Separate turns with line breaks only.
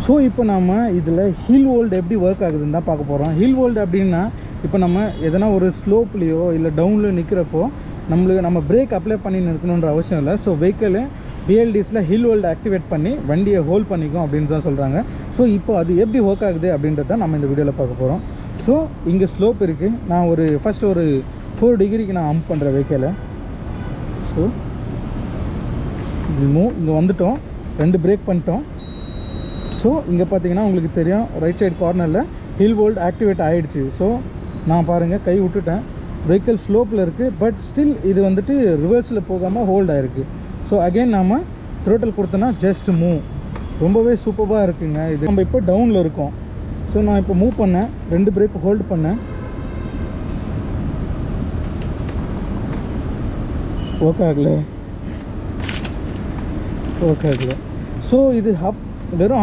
So இப்போ நம்ம இதில் ஹில் ஹோல்டு எப்படி ஒர்க் ஆகுதுன்னு தான் பார்க்க போகிறோம். ஹில் ஹோல்டு அப்படின்னா இப்போ நம்ம எதனா ஒரு ஸ்லோப்லேயோ இல்லை டவுனில் நிற்கிறப்போ நம்ம பிரேக் அப்ளை பண்ணி நிற்கணுன்ற அவசியம் இல்லை. ஸோ வெஹிக்கிள் பிஎல்டிஸில் ஹில் ஹோல்டு ஆக்டிவேட் பண்ணி வண்டியை ஹோல்ட் பண்ணிக்கும் அப்படின்னு தான் சொல்கிறாங்க. ஸோ இப்போ அது எப்படி ஒர்க் ஆகுது அப்படின்றத நம்ம இந்த வீடியோவில் பார்க்க போகிறோம். ஸோ இங்கே ஸ்லோப் இருக்குது. நான் ஃபஸ்ட்டு ஒரு 4 டிகிரிக்கு நான் அம்ப் பண்ணுறேன் வெஹிக்கிளை. ஸோ இங்கே வந்துட்டோம், 2 பிரேக் பண்ணிட்டோம். ஸோ இங்கே பார்த்தீங்கன்னா உங்களுக்கு தெரியும், ரைட் சைடு கார்னரில் ஹில் ஹோல்டு ஆக்டிவேட் ஆகிடுச்சு. ஸோ நான் பாருங்கள் கை விட்டுட்டேன், வெஹிக்கிள் ஸ்லோப்பில் இருக்குது, பட் ஸ்டில் இது வந்துட்டு ரிவர்ஸில் போகாமல் ஹோல்ட் ஆகிருக்கு. ஸோ அகெயின் நாம் த்ரோட்டல் கொடுத்தோன்னா ஜஸ்ட் மூவ். ரொம்பவே சூப்பராக இருக்குங்க இது. நம்ம இப்போ டவுனில் இருக்கோம். ஸோ நான் இப்போ மூவ் பண்ணேன், 2 பிரேக் ஹோல்டு பண்ணேன், ஒர்க் ஆகலை. ஸோ இது வெறும்